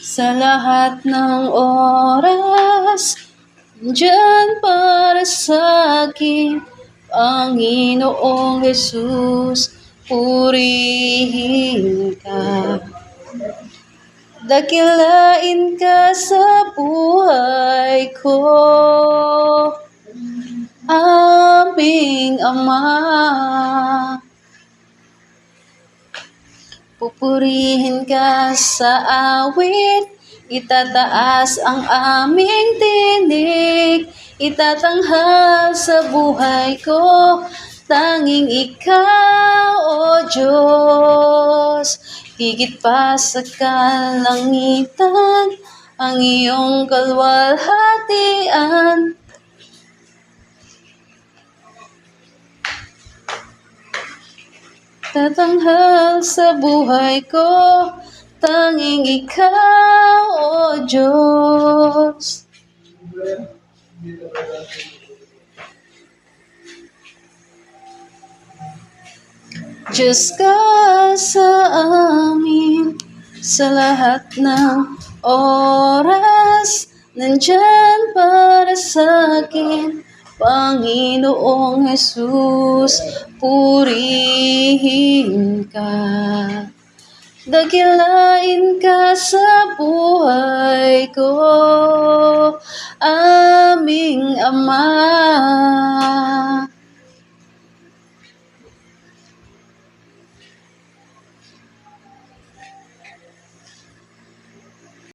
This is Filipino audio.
Sa lahat ng oras, diyan para sa'kin, Panginoong Jesus, purihin ka. Dakilain ka sa buhay ko, aming Ama. Pupurihin ka sa awit, itataas ang aming tinig, itatanghal sa buhay ko, tanging Ikaw, O Diyos. Higit pa sa kalangitan, ang iyong kalwalhatian. Tatanghal sa buhay ko, tanging Ikaw, O Diyos. Diyos ka sa amin, sa lahat ng oras, nandyan para sa'kin, Panginoong Jesus, purihin ka. Dakilain ka sa buhay ko, aming Ama.